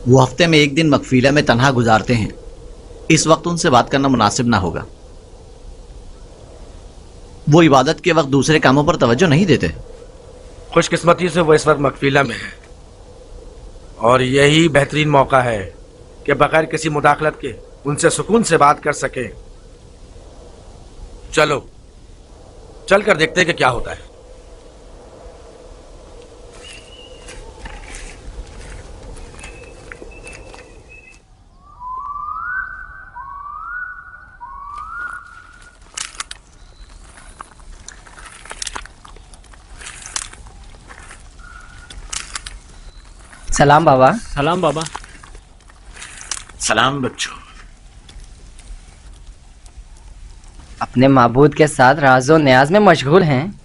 वो हफ्ते में एक दिन मकफीला में तन्हा गुजारते हैं। इस वक्त उनसे बात करना मुनासिब ना होगा। वो इबादत के वक्त दूसरे कामों पर तवज्जो नहीं देते। खुशकिस्मती से वो इस वक्त मकफीला में है और यही बेहतरीन मौका है कि बगैर किसी मुदाखलत के उनसे सुकून से बात कर सके। चलो चलकर देखते हैं कि क्या होता है। सलाम बाबा। सलाम बाबा। सलाम बच्चों। अपने माबूद के साथ राज़ो न्याज में मशगूल हैं।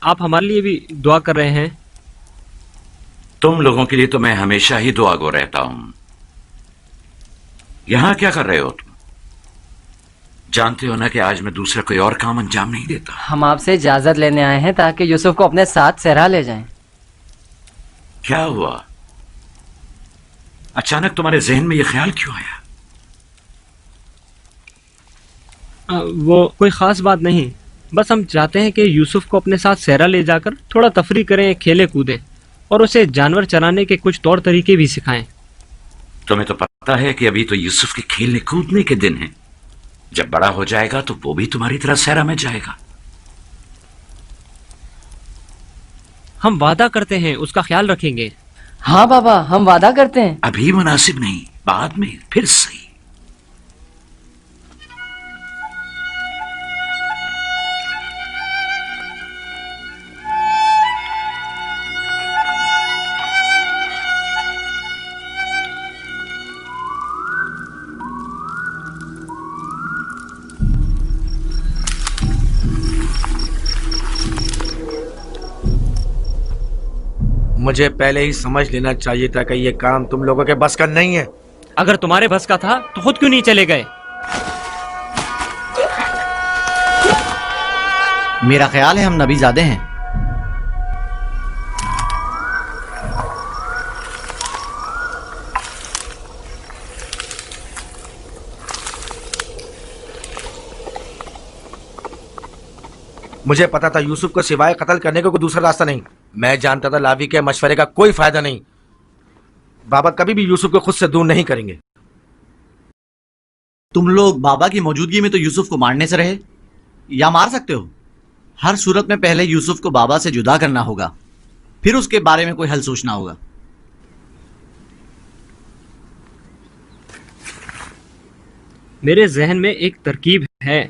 आप हमारे लिए भी दुआ कर रहे हैं। तुम लोगों के लिए तो मैं हमेशा ही दुआ गो रहता हूं। यहां क्या कर रहे हो तुम? जानते हो ना कि आज मैं दूसरा कोई और काम अंजाम नहीं देता। हम आपसे इजाजत लेने आए हैं ताकि यूसुफ को अपने साथ सहरा ले जाएं। क्या हुआ? अचानक तुम्हारे जहन में यह ख्याल क्यों आया? वो कोई खास बात नहीं, बस हम चाहते हैं कि यूसुफ को अपने साथ सहरा ले जाकर थोड़ा तफरी करें, खेले कूदे और उसे जानवर चराने के कुछ तौर तरीके भी सिखाएं। तुम्हें तो पता है कि अभी तो यूसुफ के खेलने कूदने के दिन हैं। जब बड़ा हो जाएगा तो वो भी तुम्हारी तरह सहरा में जाएगा। हम वादा करते हैं उसका ख्याल रखेंगे। हाँ बाबा, हम वादा करते हैं। अभी मुनासिब नहीं, बाद में फिर सही। मुझे पहले ही समझ लेना चाहिए था कि ये काम तुम लोगों के बस का नहीं है। अगर तुम्हारे बस का था तो खुद क्यों नहीं चले गए? मेरा ख्याल है हम नबीजादे हैं। मुझे पता था यूसुफ को सिवाय कत्ल करने का कोई दूसरा रास्ता नहीं। मैं जानता था लावी के मशवरे का कोई फायदा नहीं। बाबा कभी भी यूसुफ को खुद से दूर नहीं करेंगे। तुम लोग बाबा की मौजूदगी में तो यूसुफ को मारने से रहे या मार सकते हो। हर सूरत में पहले यूसुफ को बाबा से जुदा करना होगा, फिर उसके बारे में कोई हल सोचना होगा। मेरे जहन में एक तरकीब है।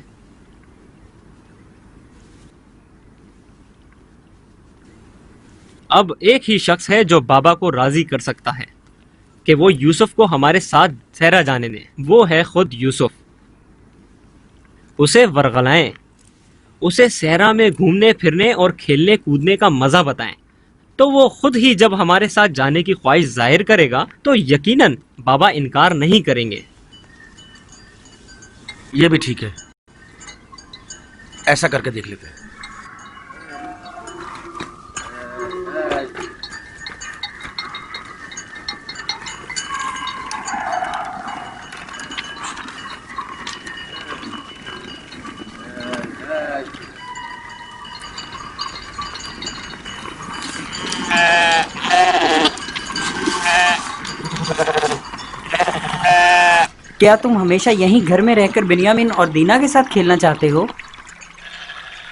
अब एक ही शख्स है जो बाबा को राजी कर सकता है कि वो यूसुफ को हमारे साथ सहरा जाने दें। वो है खुद यूसुफ। उसे वरगलाएं, उसे सहरा में घूमने फिरने और खेलने कूदने का मजा बताएं, तो वो खुद ही जब हमारे साथ जाने की ख्वाहिश जाहिर करेगा तो यकीनन बाबा इनकार नहीं करेंगे। ये भी ठीक है, ऐसा करके देख लेते हैं। क्या तुम हमेशा यहीं घर में रहकर बिन्यामीन और दीना के साथ खेलना चाहते हो?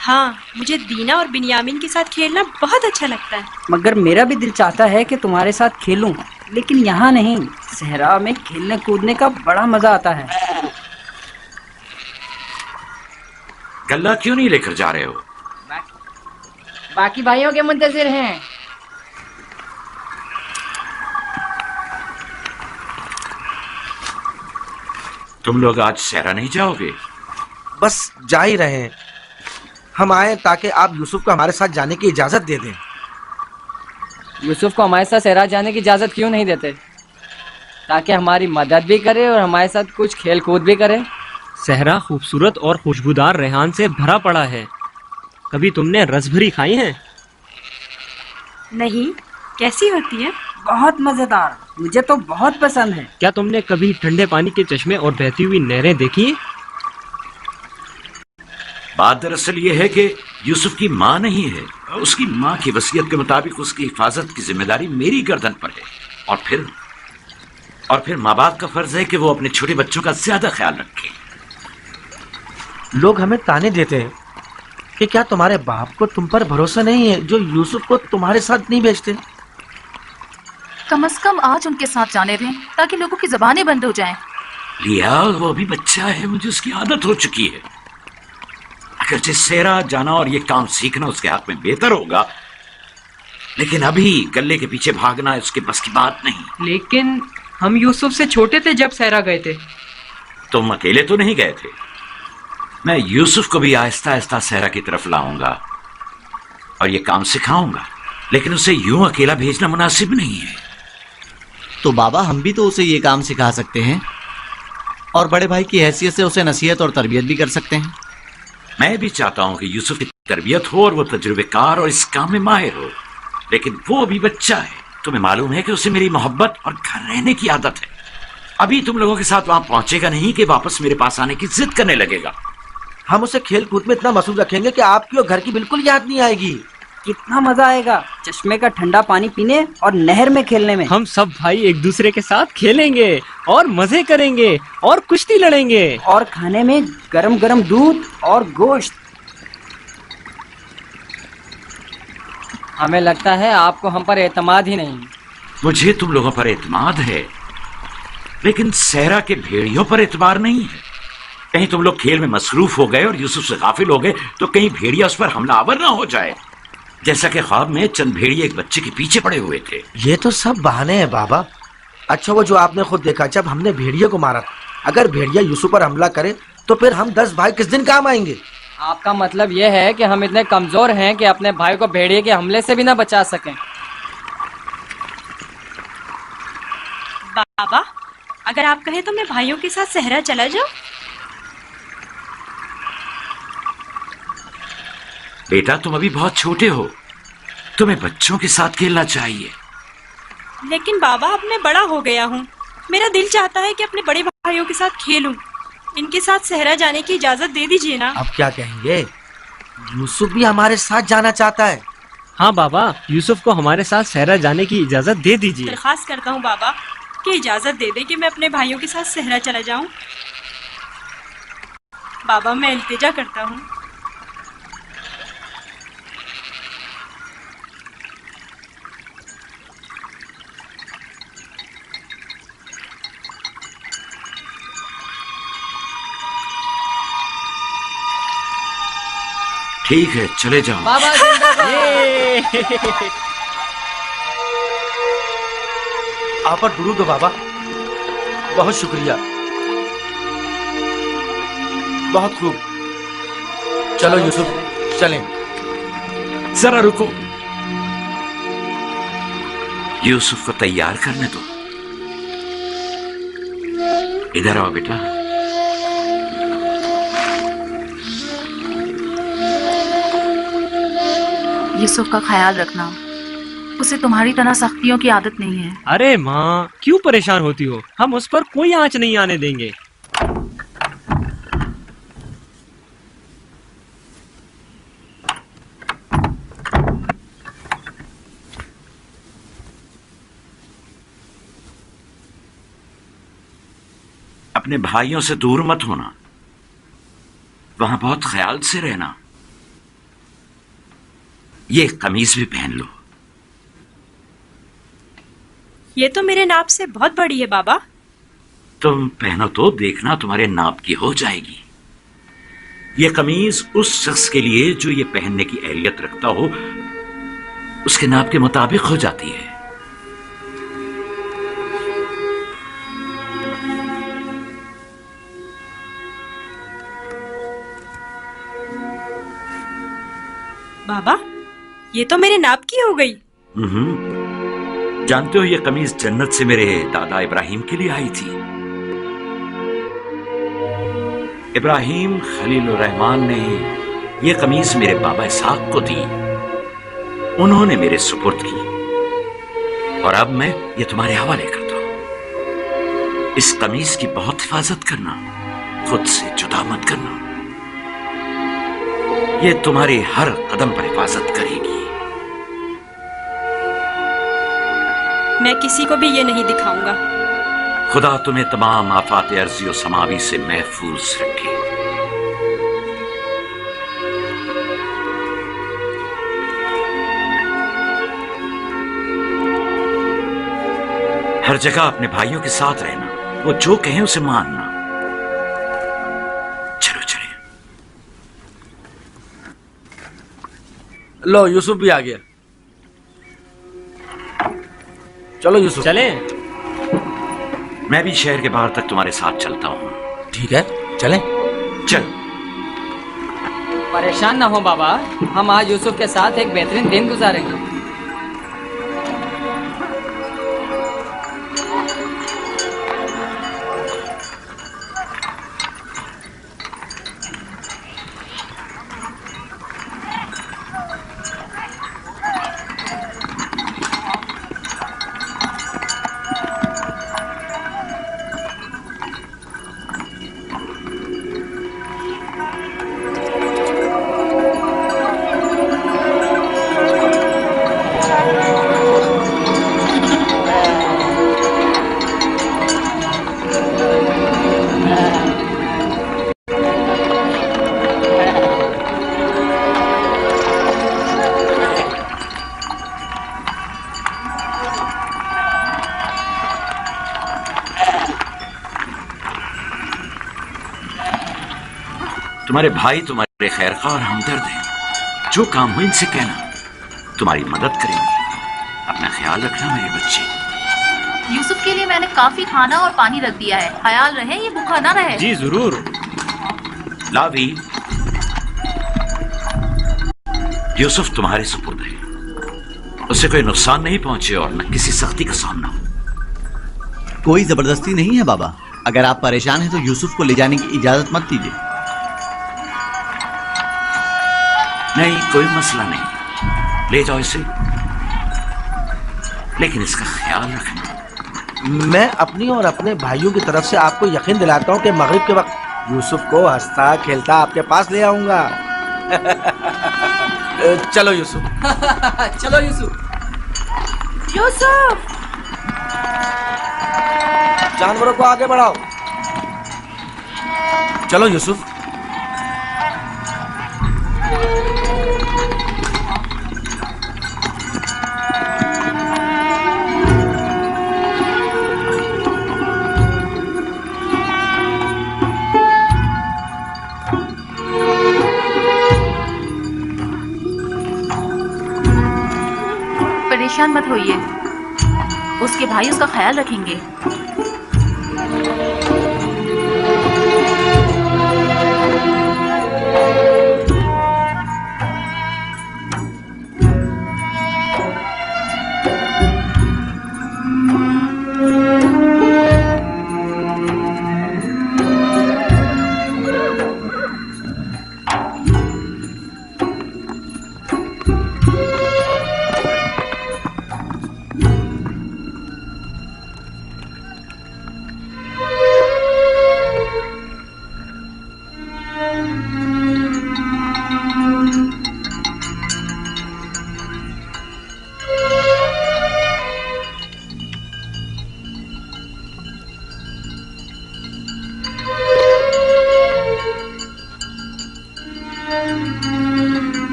हाँ, मुझे दीना और बिन्यामीन के साथ खेलना बहुत अच्छा लगता है। मगर मेरा भी दिल चाहता है कि तुम्हारे साथ खेलूं, लेकिन यहाँ नहीं। सहरा में खेलने कूदने का बड़ा मजा आता है। गल्ला क्यों नहीं लेकर जा रहे हो? बाकी भाइयों के मुंतजिर हैं। तुम लोग आज सहरा नहीं जाओगे? बस जा ही रहे हैं। हम आए ताकि आप यूसुफ को हमारे साथ जाने की इजाजत दे दें। यूसुफ को हमारे साथ सहरा जाने की इजाजत क्यों नहीं देते? ताकि हमारी मदद भी करे और हमारे साथ कुछ खेल कूद भी करे। सहरा खूबसूरत और खुशबूदार रेहान से भरा पड़ा है। कभी तुमने रसभरी खाई है? नहीं, कैसी होती है? बहुत मजेदार, मुझे तो बहुत पसंद है। क्या तुमने कभी ठंडे पानी के चश्मे और बहती हुई नहरें देखी हैं? बात दरअसल ये है कि यूसुफ की माँ नहीं है। उसकी माँ की वसीयत के मुताबिक उसकी हिफाजत की जिम्मेदारी मेरी गर्दन पर है। और फिर माँ बाप का फर्ज है कि वो अपने छोटे बच्चों का ज्यादा ख्याल रखें। लोग हमें ताने देते हैं कि क्या तुम्हारे बाप को तुम पर भरोसा नहीं है जो यूसुफ को तुम्हारे साथ नहीं भेजते। कम से कम आज उनके साथ जाने दें ताकि लोगों की जबानें बंद हो जाएं। लिया, वो अभी बच्चा है, मुझे उसकी आदत हो चुकी है। अगरचे सेरा जाना और ये काम सीखना उसके हाथ में बेहतर होगा, लेकिन अभी गले के पीछे भागना उसके बस की बात नहीं। लेकिन हम यूसुफ से छोटे थे जब सहरा गए थे। तुम अकेले तो नहीं गए थे। मैं यूसुफ को भी आहिस्ता आहिस्ता सहरा की तरफ लाऊंगा और ये काम सिखाऊंगा, लेकिन उसे यूं अकेला भेजना मुनासिब नहीं है। तो बाबा, हम भी तो उसे ये काम सिखा सकते हैं और बड़े भाई की हैसियत से उसे नसीहत और तरबियत भी कर सकते हैं। मैं भी चाहता हूं कि यूसुफ की तरबियत हो और वो तजुर्बेकार और इस काम में माहिर हो, लेकिन वो अभी बच्चा है। तुम्हें मालूम है कि उसे मेरी मोहब्बत और घर रहने की आदत है। अभी तुम लोगों के साथ वहां पहुंचेगा नहीं कि वापस मेरे पास आने की जिद करने लगेगा। हम उसे खेल कूद में इतना मसरूफ रखेंगे कि आपकी और घर की बिल्कुल याद नहीं आएगी। कितना मजा आएगा चश्मे का ठंडा पानी पीने और नहर में खेलने में। हम सब भाई एक दूसरे के साथ खेलेंगे और मजे करेंगे और कुश्ती लड़ेंगे और खाने में गरम गरम दूध और गोश्त। हमें लगता है आपको हम पर एतमाद ही नहीं। मुझे तुम लोगों पर एतमाद है, लेकिन सहरा के भेड़ियों पर एतबार नहीं है। कहीं तुम लोग खेल में मसरूफ हो गए और यूसुफ से गाफिल हो गए तो कहीं भेड़िया उस पर हमलावर ना हो जाए, जैसा कि ख्वाब में चंद भेड़िए एक बच्चे के पीछे पड़े हुए थे। ये तो सब बहाने हैं बाबा। अच्छा, वो जो आपने खुद देखा जब हमने भेड़िए को मारा, अगर भेड़िया यूसुफ पर हमला करे तो फिर हम 10 भाई किस दिन काम आएंगे? आपका मतलब ये है कि हम इतने कमजोर हैं कि अपने भाई को भेड़िए के हमले से भी ना बचा सकें। बाबा, अगर आप कहें तो मैं भाइयों के साथ सहरा चला जाऊं। बेटा, तुम अभी बहुत छोटे हो, तुम्हें बच्चों के साथ खेलना चाहिए। लेकिन बाबा, अब मैं बड़ा हो गया हूँ। मेरा दिल चाहता है कि अपने बड़े भाइयों के साथ खेलूं। इनके साथ सहरा जाने की इजाजत दे दीजिए ना। अब क्या कहेंगे? यूसुफ भी हमारे साथ जाना चाहता है। हाँ बाबा, यूसुफ को हमारे साथ सहरा जाने की इजाजत दे दीजिए। दरख्वास्त करता हूँ बाबा कि इजाजत दे दें कि मैं अपने भाइयों के साथ सहरा चला जाऊं। बाबा, मैं इल्तिजा करता हूँ। ठीक है, चले जाओ। बाबा आप पर दुरूद हो बाबा, बहुत शुक्रिया, बहुत खूब। चलो यूसुफ, चलें। जरा रुको, यूसुफ को तैयार करने दो। इधर आओ बेटा। यूसुफ का ख्याल रखना, उसे तुम्हारी तरह सख्तियों की आदत नहीं है। अरे माँ, क्यों परेशान होती हो? हम उस पर कोई आंच नहीं आने देंगे। अपने भाइयों से दूर मत होना, वहां बहुत ख्याल से रहना। ये कमीज भी पहन लो। ये तो मेरे नाप से बहुत बड़ी है बाबा। तुम पहनो तो देखना तुम्हारे नाप की हो जाएगी। ये कमीज उस शख्स के लिए जो ये पहनने की अहलियत रखता हो, उसके नाप के मुताबिक हो जाती है। बाबा, ये तो मेरे नाप की हो गई। जानते हो, ये कमीज जन्नत से मेरे दादा इब्राहिम के लिए आई थी। इब्राहिम खलीलुर रहमान ने ये कमीज मेरे बाबा इसहाक को दी। उन्होंने मेरे सुपुर्द की। और अब मैं ये तुम्हारे हवाले करता हूं। इस कमीज की बहुत हिफाजत करना, खुद से जुदा मत करना। ये तुम्हारे हर कदम पर हिफाजत करेगी। मैं किसी को भी ये नहीं दिखाऊंगा। खुदा तुम्हें तमाम आफात अर्जी और समावी से महफूज रखे। हर जगह अपने भाइयों के साथ रहना, वो जो कहें उसे मानना। चलो चले। लो यूसुफ भी आ गया। चलो यूसुफ। चले। मैं भी शहर के बाहर तक तुम्हारे साथ चलता हूं। ठीक है, चलें। चल। परेशान ना हो बाबा, हम आज यूसुफ के साथ एक बेहतरीन दिन गुजारेंगे। तुम्हारे भाई तुम्हारे खैरखा और हमदर्द हैं। जो काम हो इनसे कहना, तुम्हारी मदद करेंगे। अपना ख्याल रखना मेरे बच्चे। यूसुफ के लिए मैंने काफी खाना और पानी रख दिया है, ख्याल रहे ये भूखा ना रहे। जी जरूर। लावी, यूसुफ तुम्हारे सुपुर्द है। उसे कोई नुकसान नहीं पहुंचे और न किसी सख्ती का सामना हो। कोई जबरदस्ती नहीं है बाबा। अगर आप परेशान हैं तो यूसुफ को ले जाने की इजाजत मत दीजिए। नहीं, कोई मसला नहीं, ले जाओ इसे, लेकिन इसका ख्याल रखना। मैं अपनी और अपने भाइयों की तरफ से आपको यकीन दिलाता हूँ कि मगरिब के वक्त यूसुफ को हंसता खेलता आपके पास ले आऊंगा। चलो यूसुफ। चलो यूसुफ। यूसुफ! जानवरों को आगे बढ़ाओ। चलो यूसुफ। परेशान मत होइए, उसके भाई उसका ख्याल रखेंगे।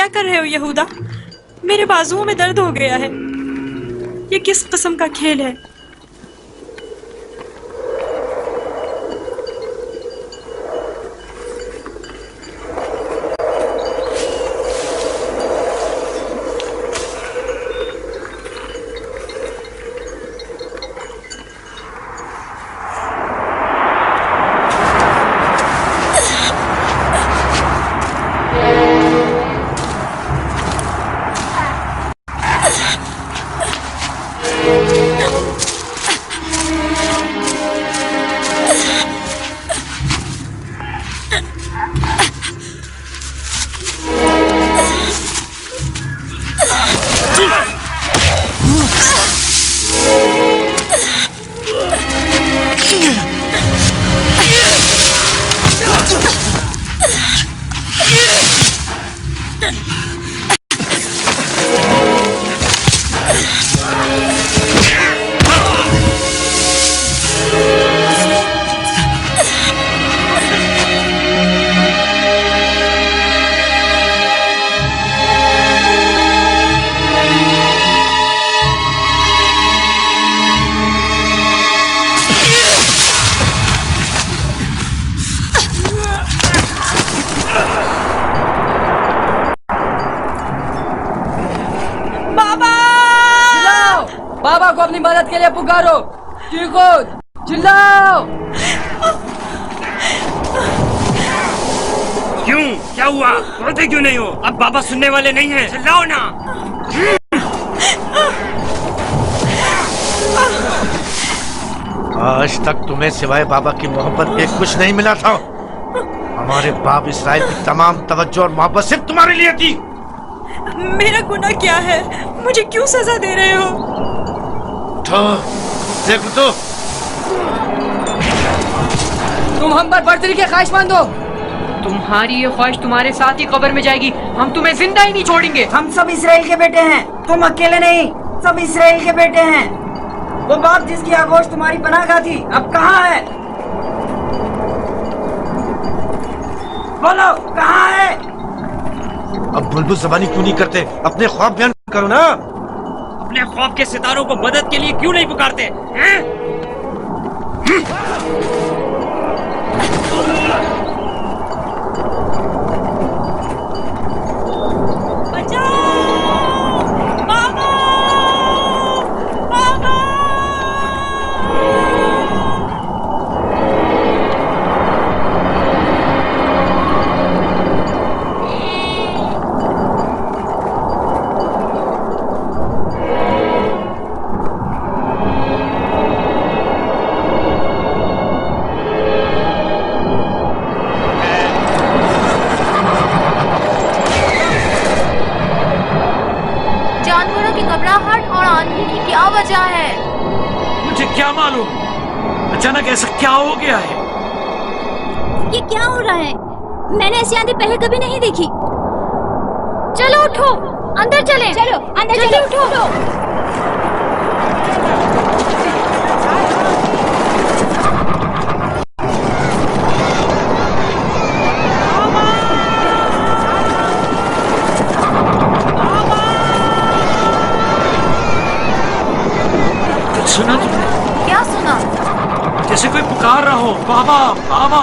क्या कर रहे हो यहूदा? मेरे बाजुओं में दर्द हो गया है। ये किस किस्म का खेल है? बाबा को अपनी मदद के लिए पुकारो। चीखो, चिल्लाओ। क्यों? क्या हुआ? रोते क्यों नहीं हो? अब बाबा सुनने वाले नहीं हैं। चिल्लाओ ना। आज तक तुम्हें सिवाय बाबा की मोहब्बत के कुछ नहीं मिला था। हमारे बाप इसराइल की तमाम तवज्जो और मोहब्बत सिर्फ तुम्हारे लिए थी। मेरा गुनाह क्या है? मुझे क्यों सजा दे रहे हो? उठो, देख तो। तुम हम पर बर्तरी के ख्वाहिशमंद हो। तुम्हारी ये ख्वाहिश तुम्हारे साथ ही कब्र में जाएगी। हम तुम्हें जिंदा ही नहीं छोड़ेंगे। हम सब इसराइल के बेटे हैं, तुम अकेले नहीं, सब इसराइल के बेटे हैं। वो बाप जिसकी आगोश तुम्हारी पनाहगाह थी, अब कहाँ है? बोलो, कहाँ है? अब बुलबुल ज़बानी क्यों नहीं करते? अपने ख्वाब बयान करो ना। अपने ख्वाब के सितारों को मदद के लिए क्यों नहीं पुकारते हैं? क्या मालूम, अचानक ऐसा क्या हो गया है? ये क्या हो रहा है? मैंने ऐसी आंधी पहले कभी नहीं देखी। चलो उठो, अंदर चलें। चलो अंदर चलो, उठो। सुना तुमने? क्या सुना? जैसे कोई पुकार रहा हो, बाबा बाबा।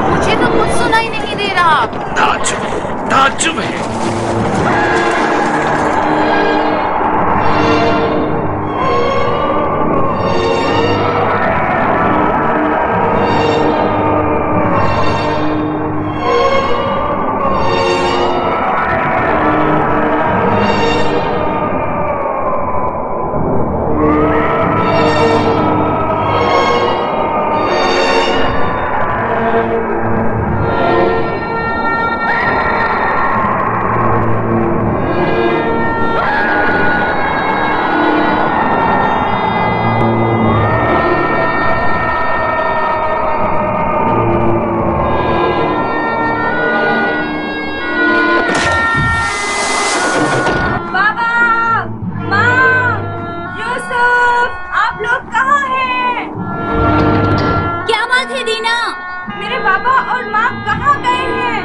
मुझे तो कुछ सुनाई नहीं दे रहा। ताज्जुब है। यूसुफ, आप लोग कहाँ हैं? क्या बात है दीना? मेरे बाबा और माँ कहाँ गए हैं?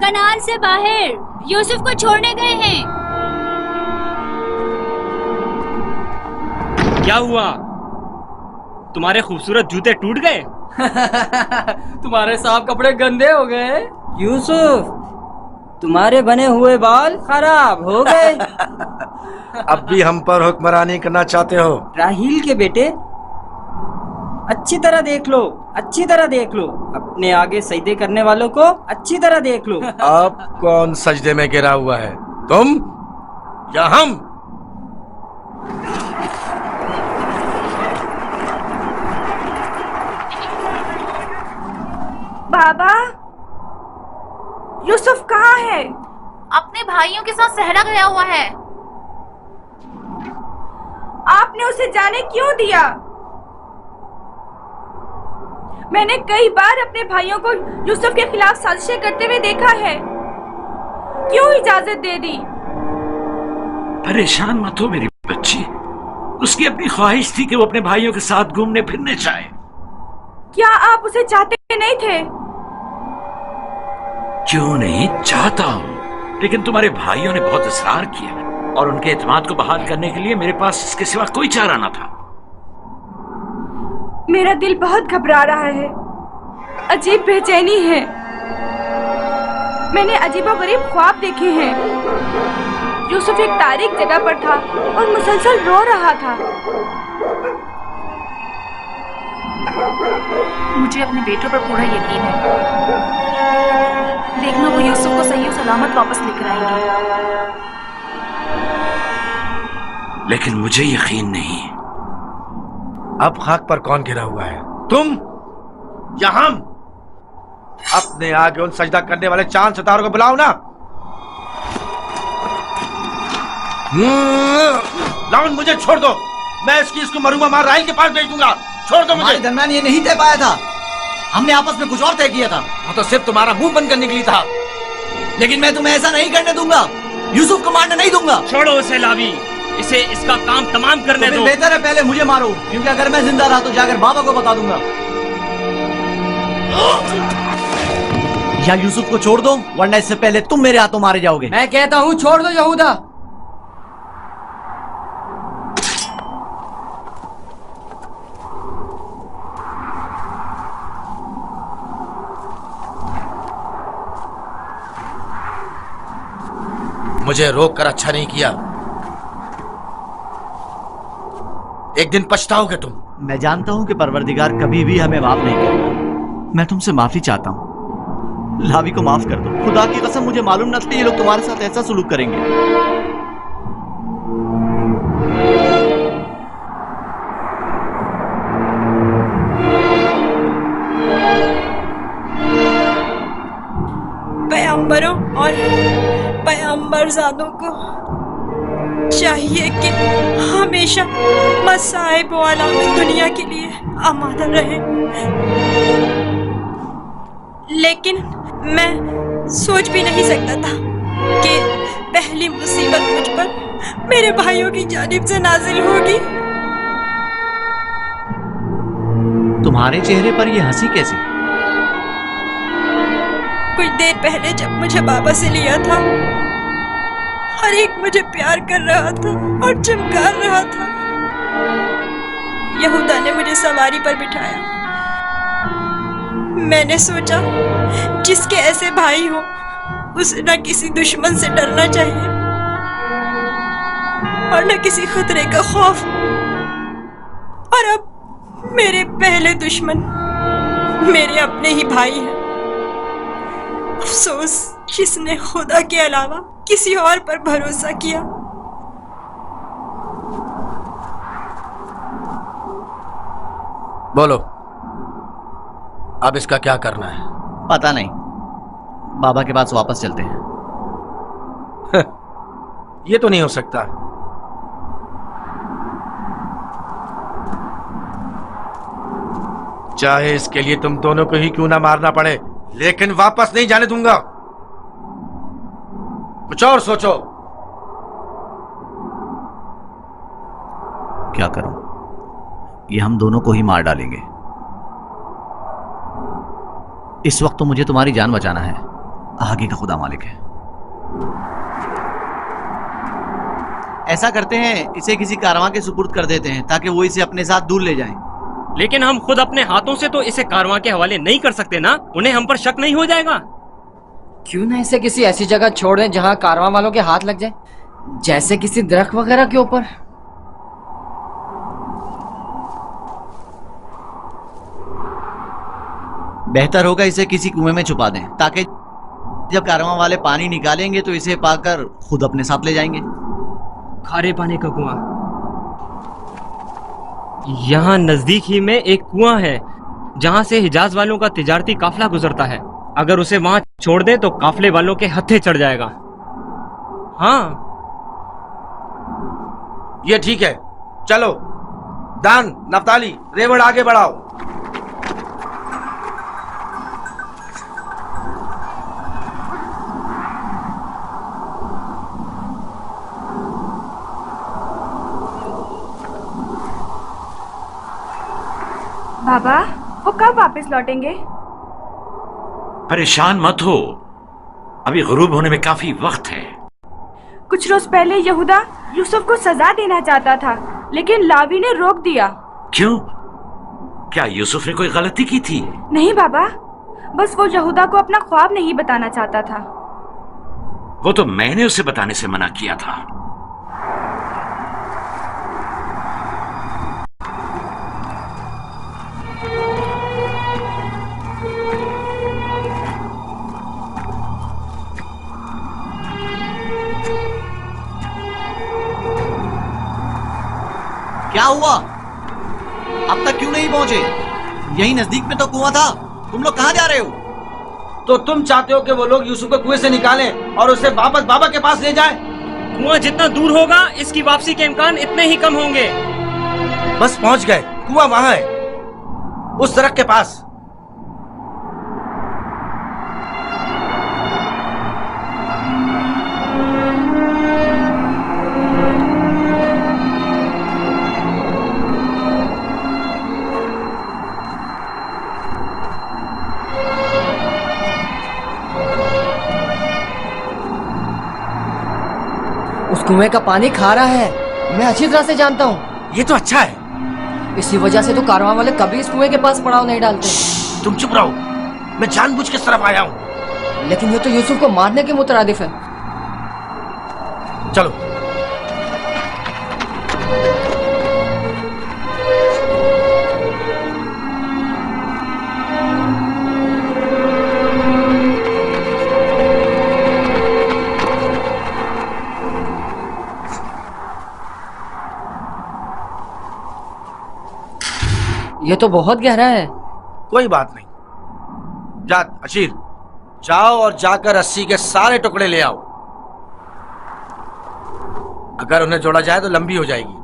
कनाल से बाहर यूसुफ को छोड़ने गए हैं। क्या हुआ? तुम्हारे खूबसूरत जूते टूट गए? तुम्हारे साफ कपड़े गंदे हो गए। यूसुफ, तुम्हारे बने हुए बाल खराब हो गए। अब भी हम पर हुक्मरानी करना चाहते हो? राहील के बेटे, अच्छी तरह देख लो, अच्छी तरह देख लो। अपने आगे सजदे करने वालों को अच्छी तरह देख लो। अब कौन सजदे में गिरा हुआ है, तुम या हम? बाबा, यूसुफ कहाँ है? अपने भाइयों के साथ सहरा गया हुआ है। आपने उसे जाने क्यों दिया? मैंने कई बार अपने भाइयों को यूसुफ के खिलाफ साजिशें करते हुए देखा है। क्यों इजाजत दे दी? परेशान मत हो मेरी बच्ची, उसकी अपनी ख्वाहिश थी कि वो अपने भाइयों के साथ घूमने फिरने जाए। क्या आप उसे चाहते नहीं थे? क्यों नहीं, चाहता हूं, लेकिन तुम्हारे भाइयों ने बहुत इसरार किया और उनके एतमाद को बहाल करने के लिए मेरे पास इसके सिवा कोई चारा न था। मेरा दिल बहुत घबरा रहा है, अजीब बेचैनी है। मैंने अजीबोगरीब ख्वाब देखे हैं। यूसुफ एक तारीक जगह पर था और मुसलसल रो रहा था। मुझे अपने बेटों पर पूरा यकीन है। देखना वो यूसुफ को सही और सलामत वापस लेकर आएंगे। लेकिन मुझे यकीन नहीं। अब खाक पर कौन गिरा हुआ है, तुम या हम? अपने आगे उन सजदा करने वाले चांद सितारों को बुलाओ ना। लाउन, मुझे छोड़ दो। मैं इसको मरूंगा मार राहिल के पास भेज दूंगा। छोड़ दो मुझे। हमारे दरमियान ये नहीं तय पाया था, हमने आपस में कुछ और तय किया था। वो तो सिर्फ तुम्हारा मुंह बंद करने के लिए था। लेकिन मैं तुम्हें ऐसा नहीं करने दूंगा, यूसुफ को मारने नहीं दूंगा। छोड़ो उसे लावी, इसे इसका काम तमाम करने तो दो। बेहतर है पहले मुझे मारो, क्योंकि अगर मैं जिंदा रहा तो जाकर बाबा को बता दूंगा। या यूसुफ को छोड़ दो, वरना इससे पहले तुम मेरे हाथों मारे जाओगे। मैं कहता हूँ छोड़ दो यहूदा। मुझे रोक कर अच्छा नहीं किया। एक दिन पछताओगे तुम। मैं जानता हूं कि परवरदिगार कभी भी हमें माफ नहीं करेगा। मैं तुमसे माफी चाहता हूं, लावी को माफ कर दो। खुदा की कसम, मुझे मालूम न था ये लोग तुम्हारे साथ ऐसा सुलूक करेंगे। पैगंबरों और पैगंबरजादों को चाहिए कि हमेशा मसाइब व अलामत दुनिया के लिए आमादा रहे। लेकिन मैं सोच भी नहीं सकता था कि पहली मुसीबत मुझ पर मेरे भाइयों की जानिब से नाजिल होगी। तुम्हारे चेहरे पर ये हंसी कैसी? कुछ देर पहले जब मुझे बाबा से लिया था, हर एक मुझे प्यार कर रहा था और चमकार रहा था। यहूदा ने मुझे सवारी पर बिठाया। मैंने सोचा जिसके ऐसे भाई हो उसे न किसी दुश्मन से डरना चाहिए और न किसी खतरे का खौफ। और अब मेरे पहले दुश्मन मेरे अपने ही भाई हैं। अफसोस जिसने खुदा के अलावा किसी और पर भरोसा किया। बोलो, अब इसका क्या करना है? पता नहीं, बाबा के पास वापस चलते हैं। ये तो नहीं हो सकता। चाहे इसके लिए तुम दोनों को ही क्यों ना मारना पड़े, लेकिन वापस नहीं जाने दूंगा। कुछ और सोचो। क्या करूं? ये हम दोनों को ही मार डालेंगे। इस वक्त तो मुझे तुम्हारी जान बचाना है, आगे का खुदा मालिक है। ऐसा करते हैं, इसे किसी कारवां के सुपुर्द कर देते हैं ताकि वो इसे अपने साथ दूर ले जाएं। लेकिन हम खुद अपने हाथों से तो इसे कारवां के हवाले नहीं कर सकते ना, उन्हें हम पर शक नहीं हो जाएगा? क्यों ना इसे किसी ऐसी जगह छोड़ दें जहाँ कारवां वालों के हाथ लग जाए, जैसे किसी दरख्त वगैरह के ऊपर। बेहतर होगा इसे किसी कुएं में छुपा दें ताकि जब कारवां वाले पानी निकालेंगे तो इसे पाकर खुद अपने साथ ले जाएंगे। खारे पानी का कुआं। यहाँ नजदीक ही में एक कुआं है जहाँ से हिजाज वालों का तिजारती काफिला गुजरता है। अगर उसे वहाँ छोड़ दे तो काफिले वालों के हत्थे चढ़ जाएगा। हाँ, ये ठीक है, चलो। दान, नफ्ताली, रेवड़ आगे बढ़ाओ। बाबा, वो कब वापस लौटेंगे? परेशान मत हो, अभी गुरूब होने में काफी वक्त है। कुछ रोज पहले यहूदा यूसुफ को सजा देना चाहता था, लेकिन लावी ने रोक दिया। क्यों? क्या यूसुफ ने कोई गलती की थी? नहीं बाबा, बस वो यहूदा को अपना ख्वाब नहीं बताना चाहता था। वो तो मैंने उसे बताने से मना किया था। क्या हुआ? अब तक क्यों नहीं पहुंचे? यही नजदीक में तो कुआं था। तुम लोग कहाँ जा रहे हो? तो तुम चाहते हो कि वो लोग यूसुफ को कुएं से निकालें और उसे वापस बाबा के पास ले जाएं? कुआं जितना दूर होगा इसकी वापसी के इम्कान इतने ही कम होंगे। बस पहुंच गए, कुआं वहां है, उस सड़क के पास। उस कुएं का पानी खारा है, मैं अच्छी तरह से जानता हूँ। ये तो अच्छा है। इसी वजह से तो कारवां वाले कभी इस कुएं के पास पड़ाव नहीं डालते। तुम चुप रहो, मैं जानबूझ के इस तरफ आया हूँ। लेकिन ये तो यूसुफ को मारने के मुतरादिफ है। चलो। ये तो बहुत गहरा है। कोई बात नहीं, जा अशीर, जाओ और जाकर रस्सी के सारे टुकड़े ले आओ। अगर उन्हें जोड़ा जाए तो लंबी हो जाएगी।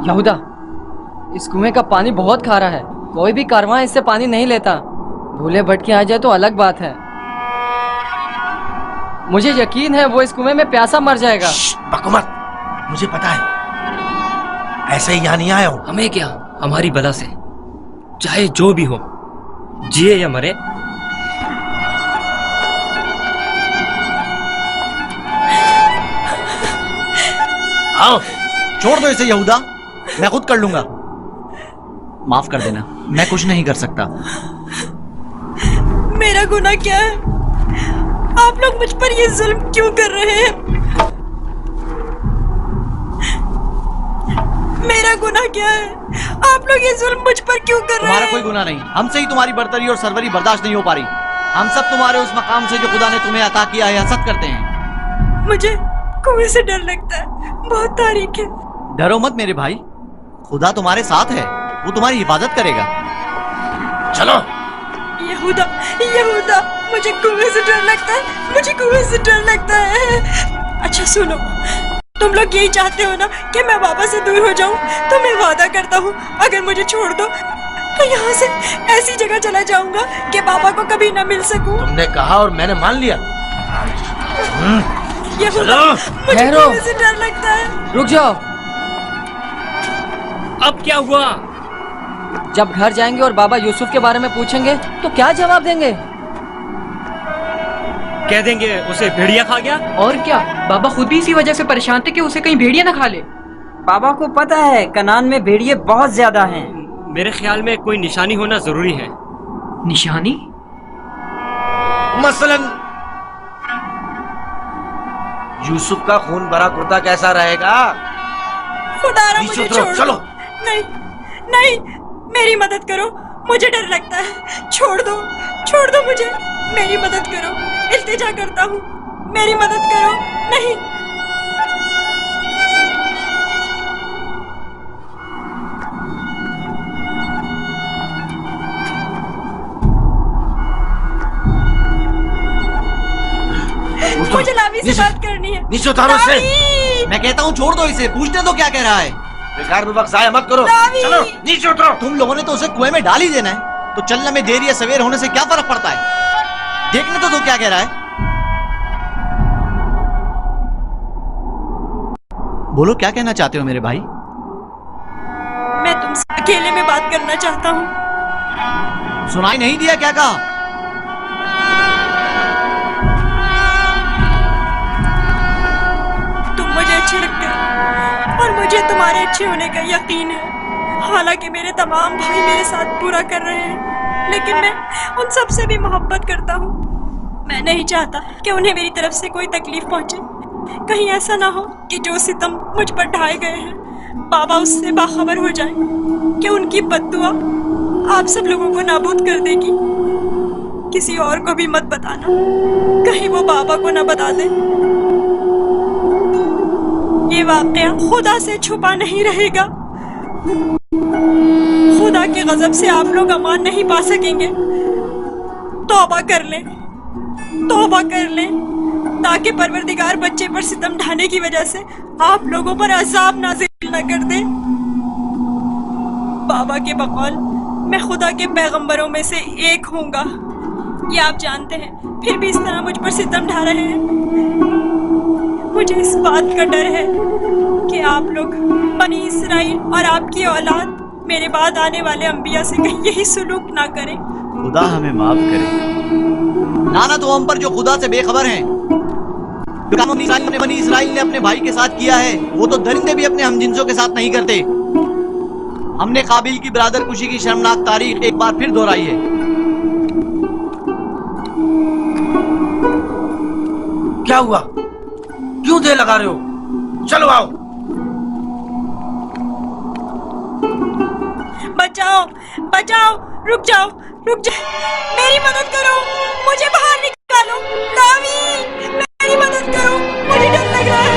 यहूदा, इस कुएं का पानी बहुत खारा है, कोई भी कारवां इससे पानी नहीं लेता। भूले भटके आ जाए तो अलग बात है। मुझे यकीन है वो इस कुएं में प्यासा मर जाएगा। बको मत, मुझे पता है, ऐसे ही यहाँ नहीं आया हूं। हमें क्या, हमारी बला से चाहे जो भी हो, जिए या मरे। आओ, छोड़ दो इसे यहूदा, मैं खुद कर लूंगा। माफ कर देना, मैं कुछ नहीं कर सकता। मेरा गुनाह क्या है? आप लोग मुझ पर ये जुल्म क्यों कर रहे हैं? मेरा गुनाह क्या है? आप लोग ये जुल्म मुझ पर क्यों कर रहे हैं? तुम्हारा कोई गुनाह नहीं, हमसे ही तुम्हारी बर्तरी और सरवरी बर्दाश्त नहीं हो पा रही। हम सब तुम्हारे उस मकाम से जो खुदा ने तुम्हें अता किया है हसद करते हैं। मुझे कुएं से डर लगता है, बहुत तारीख है। डरो मत मेरे भाई, खुदा तुम्हारे साथ है, वो तुम्हारी हिफाजत करेगा। चलो, यहूदा, यहूदा, मुझे कुएं से डर लगता है, मुझे कुएं से डर लगता है। अच्छा सुनो, तुम लोग यही चाहते हो ना कि मैं बाबा से दूर हो जाऊं, तो मैं वादा करता हूँ अगर मुझे छोड़ दो तो यहाँ से ऐसी जगह चला जाऊंगा कि बाबा को कभी ना मिल सकूं। तुमने कहा और मैंने मान लिया। यहूदा, मुझे ठहरो। कुएं से डर लगता है। रुक जाओ। अब क्या हुआ? जब घर जाएंगे और बाबा यूसुफ के बारे में पूछेंगे तो क्या जवाब देंगे? कह देंगे उसे भेड़िया खा गया। और क्या, बाबा खुद भी इसी वजह से परेशान थे कि उसे कहीं भेड़िया ना खा ले। बाबा को पता है कनान में भेड़िए बहुत ज्यादा हैं। मेरे ख्याल में कोई निशानी होना जरूरी है। निशानी? मसलन यूसुफ का खून भरा कुर्ता कैसा रहेगा? खुदारा नीचे मुझे उतरो, छोड़ चलो। दो। नहीं, नहीं, मेरी मदद करो, मुझे डर लगता है। छोड़ दो मुझे, मेरी मदद करो, इल्तिजा करता हूँ, मेरी मदद करो। नहीं, मुझे लावी से बात करनी है। नीचे उतारो इसे। लावी! मैं कहता हूँ छोड़ दो इसे, पूछने दो क्या कह रहा है। बेकार में वक्त जाया मत करो। लावी! चलो नीचे उतरो। तुम लोगों ने तो उसे कुएं में डाल ही देना है, तो चलने में देर या सवेर होने से क्या फर्क पड़ता है? देखने तो दो क्या कह रहा है। बोलो क्या कहना चाहते हो मेरे भाई? मैं तुमसे अकेले में बात करना चाहता हूँ। सुनाई नहीं दिया क्या कहा? तुम मुझे अच्छे लगते हो और मुझे तुम्हारे अच्छे होने का यकीन है। हालांकि मेरे तमाम भाई मेरे साथ बुरा कर रहे हैं, लेकिन मैं उन सब से भी मोहब्बत करता हूँ। मैं नहीं चाहता कि उन्हें मेरी तरफ से कोई तकलीफ पहुंचे। कहीं ऐसा ना हो कि जो सितम मुझ पर ढाए गए हैं बाबा उससे बाखबर हो जाए कि उनकी बद्दुआ आप सब लोगों को नाबूद कर देगी। किसी और को भी मत बताना, कहीं वो बाबा को ना बता दे। ये वाकया खुदा से छुपा नहीं रहेगा। खुदा के गजब से आप लोग अमान नहीं पा सकेंगे। तौबा कर लें, तौबा कर लें, ताकि परवरदिगार बच्चे पर सितम ढाने की वजह से आप लोगों पर अजाब नाज़िल न कर दे। बाबा के बकौल मैं खुदा के पैगंबरों में से एक हूँगा, ये आप जानते हैं, फिर भी इस तरह मुझ पर सितम ढा रहे हैं। मुझे इस बात का डर है कि आप लोग बनी इसराइल और आपकी औलाद मेरे बाद आने वाले अंबिया से कहीं यही सुलूक ना करें। खुदा हमें माफ करे। लानत हो हम पर जो खुदा से बेखबर हैं। जो काम बनी इसराइल ने अपने भाई के साथ किया है वो तो दरिंदे भी अपने हमजिंसों के साथ नहीं करते। हमने काबिल की बरादर कुशी की शर्मनाक तारीख एक बार फिर दोहराई है। क्या हुआ? क्यों देर लगा रहे हो? चलो आओ। बचाओ, बचाओ, रुक जाओ, रुक जाओ, मेरी मदद करो, मुझे बाहर निकालो। लावी, मेरी मदद करो, मुझे डर लग रहा है।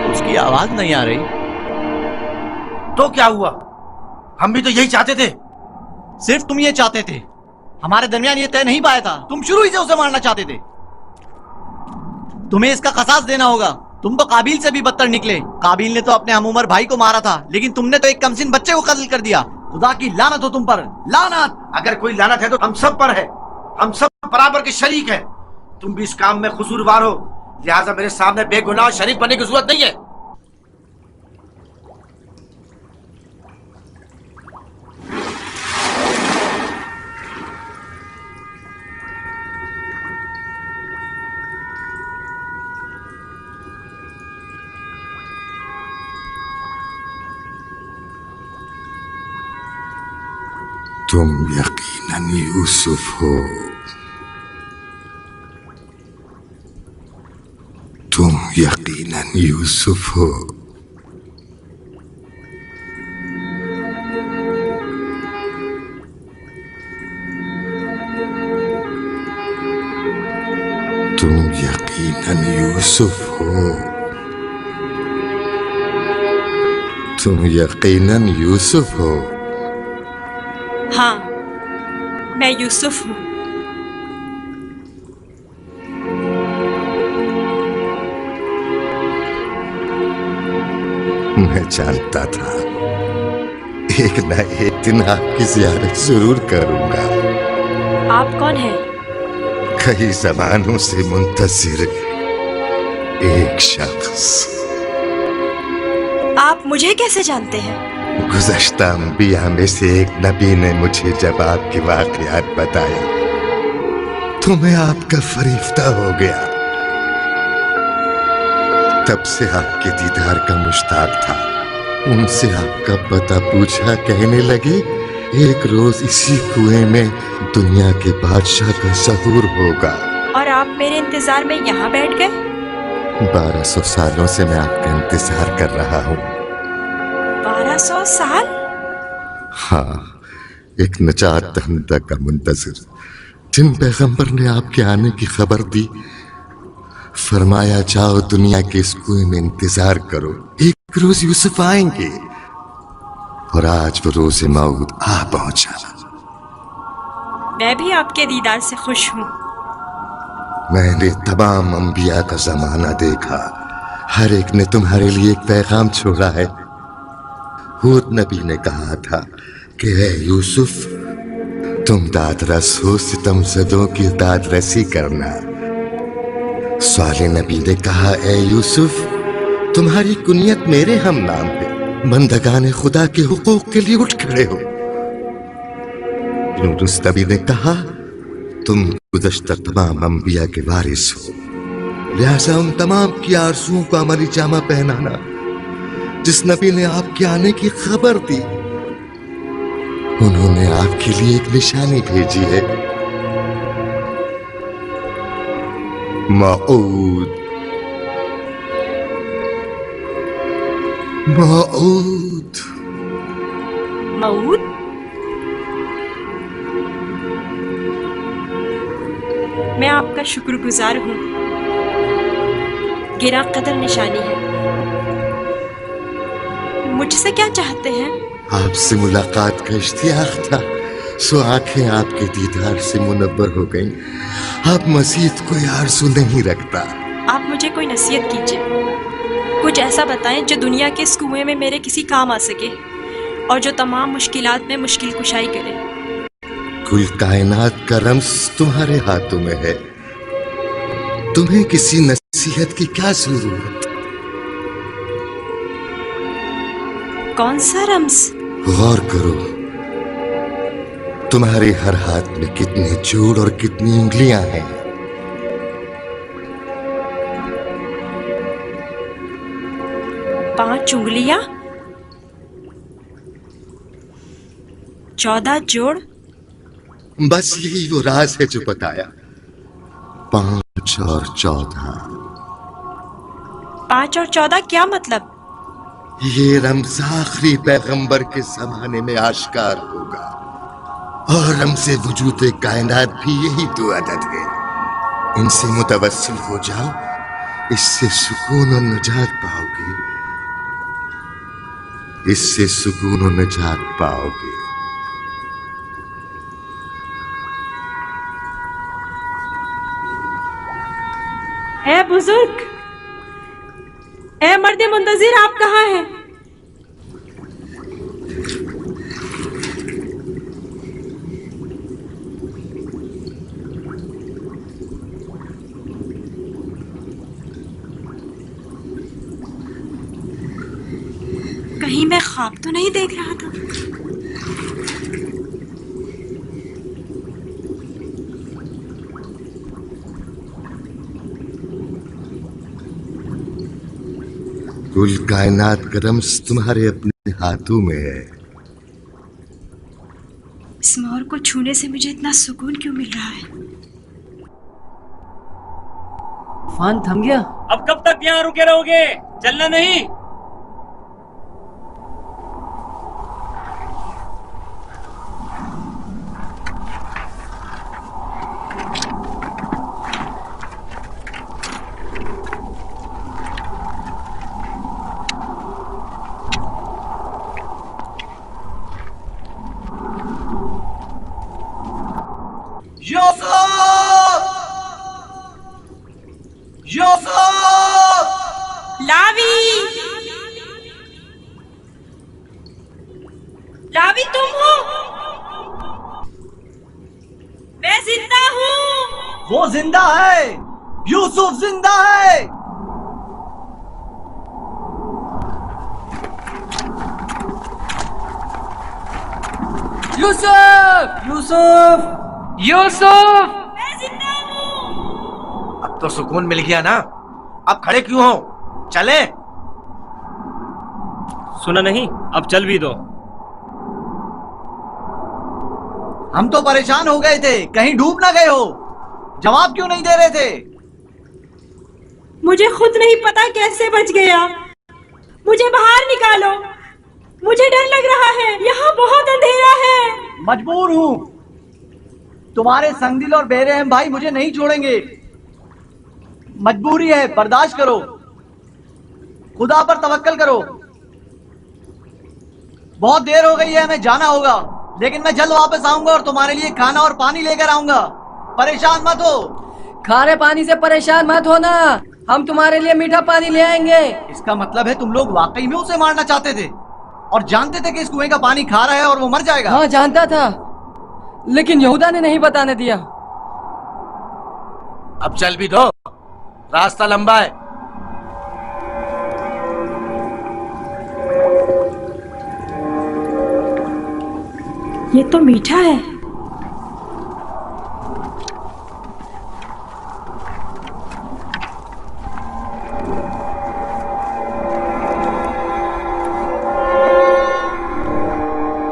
उसकी आवाज नहीं आ रही। तो क्या हुआ? हम भी तो यही चाहते थे। सिर्फ तुम ये चाहते थे, हमारे दरमियान ये तय नहीं पाया था। तुम शुरू ही से उसे मारना चाहते थे। तुम्हें इसका कसास देना होगा। तुम तो काबिल से भी बदतर निकले। काबिल ने तो अपने हमउमर भाई को मारा था, लेकिन तुमने तो एक कमसिन बच्चे को कत्ल कर दिया। खुदा की लानत हो तुम पर, लानत। अगर कोई लानत है तो हम सब पर है। हम सब बराबर के शरीक हैं। तुम भी इस काम में कसूरवार हो, लिहाजा मेरे सामने बेगुनाह और शरीफ बनने की जरूरत नहीं है। तुम यकीनन यूसुफ हो। तुम यकीनन यूसुफ हो। तुम यकीनन यूसुफ हो। तुम यकीनन यूसुफ हो। हाँ, मैं यूसुफ हूँ। मैं जानता था एक न एक दिन आपकी ज़ियारत जरूर करूंगा। आप कौन हैं? कई ज़मानों से मुंतज़िर एक शख्स। आप मुझे कैसे जानते हैं? गुज़श्ता अंबिया में से एक नबी ने मुझे जब आपके वाक़यात बताए तो मैं आपका फरिश्ता हो गया। तब से आपके दीदार का मुश्ताक था। उनसे आपका पता पूछा, कहने लगे एक रोज इसी कुएं में दुनिया के बादशाह का ज़हूर होगा। और आप मेरे इंतजार में यहाँ बैठ गए? 1200 सालों से मैं आपका इंतजार कर रहा हूँ। 1200 साल? हाँ, एक नजात दहिंदा का मुंतज़िर। जिन पैगंबर ने आपके आने की खबर दी, फरमाया जाओ दुनिया के इस कुएं में इंतजार करो, एक रोज यूसुफ आएंगे। और आज वो रोज़ मौत आ पहुंचा। मैं भी आपके दीदार से खुश हूँ। मैंने तमाम अंबिया का जमाना देखा, हर एक ने तुम्हारे लिए एक पैगाम छोड़ा है। हूद नबी ने कहा था कि है यूसुफ, तुम दादरस हो, सितमज़दों की दादरसी करना। साले नबी ने कहा, ए यूसुफ, तुम्हारी कुनियत मेरे हम नाम पे, बंदगाने खुदा के हुकूक के लिए उठ खड़े हो। यूनुस नबी ने कहा, तुम गुज़श्ता तमाम अंबिया के वारिस हो, लिहाजा उन तमाम की आरज़ुओं को अमली जामा पहनाना जिस नबी ने आपके आने की खबर दी। उन्होंने आपके लिए एक निशानी भेजी है, मऊद। मऊद। मऊद? मैं आपका शुक्रगुजार हूँ। गिरा कदर निशानी है। मुझसे क्या चाहते हैं? आपसे मुलाकात का इश्तियाक था, सो आंखें आपके दीदार से मुनव्वर हो गईं। अब मज़ीद कोई आरज़ू नहीं रखता। आप मुझे कोई नसीहत कीजिए, कुछ ऐसा बताएं जो दुनिया के इस कुएं में मेरे किसी काम आ सके और जो तमाम मुश्किलात में मुश्किल कुशाई करे। कुल कायनात का रम्स तुम्हारे हाथों में है, तुम्हें किसी नसीहत की क्या जरूरत? कौन सा रम्स? गौर करो, तुम्हारे हर हाथ में कितने जोड़ और कितनी उंगलियां हैं। 5 उंगलियां, 14 जोड़। बस यही वो राज है जो बताया, 5 और 14। 5 और 14 क्या मतलब? ये रम्ज़ आखिरी पैगंबर के जमाने में आश्कार होगा, और रम्ज़े वजूद कायनात भी यही 2 अदद है। इनसे मुतवस्सिल हो जाओ, इससे सुकून और निजात पाओगे। इससे सुकून और निजात पाओगे। है बुजुर्ग, ए मर्दे मुंतजिर, आप कहाँ हैं? कहीं मैं ख्वाब तो नहीं देख रहा था। कुल कायनात का रम्स तुम्हारे अपने हाथों में है। इस मोर को छूने से मुझे इतना सुकून क्यों मिल रहा है? तूफान थम गया। अब कब तक यहाँ रुके रहोगे? चलना नहीं? लावी, लावी तुम हो? मैं जिंदा हूँ। वो जिंदा है, यूसुफ जिंदा है। यूसुफ, यूसुफ, यूसुफ। मैं जिंदा हूँ। अब तो सुकून मिल गया ना? अब खड़े क्यों हो? चले। सुना नहीं? अब चल भी दो। हम तो परेशान हो गए थे, कहीं डूब ना गए हो। जवाब क्यों नहीं दे रहे थे? मुझे खुद नहीं पता कैसे बच गया। मुझे बाहर निकालो, मुझे डर लग रहा है, यहाँ बहुत अंधेरा है। मजबूर हूँ, तुम्हारे संगदिल और बेरहम भाई मुझे नहीं छोड़ेंगे। मजबूरी है, बर्दाश्त करो, खुदा पर तवक्कल करो। बहुत देर हो गई है, हमें जाना होगा, लेकिन मैं जल्द वापस आऊंगा और तुम्हारे लिए खाना और पानी लेकर आऊंगा। परेशान मत हो। खारे पानी से परेशान मत होना, हम तुम्हारे लिए मीठा पानी ले आएंगे। इसका मतलब है तुम लोग वाकई में उसे मारना चाहते थे और जानते थे कि इस कुएं का पानी खारा है और वो मर जाएगा। हाँ जानता था, लेकिन यहूदा ने नहीं बताने दिया। अब चल भी दो, रास्ता लंबा है। ये तो मीठा है।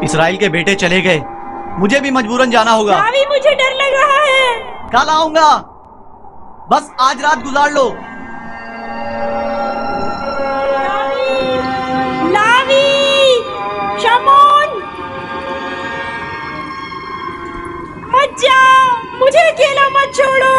इसराइल के बेटे चले गए, मुझे भी मजबूरन जाना होगा। लावी, मुझे डर लग रहा है। कल आऊंगा, बस आज रात गुजार लो। लावी, शमोन, मत जाओ, मुझे अकेला मत छोड़ो।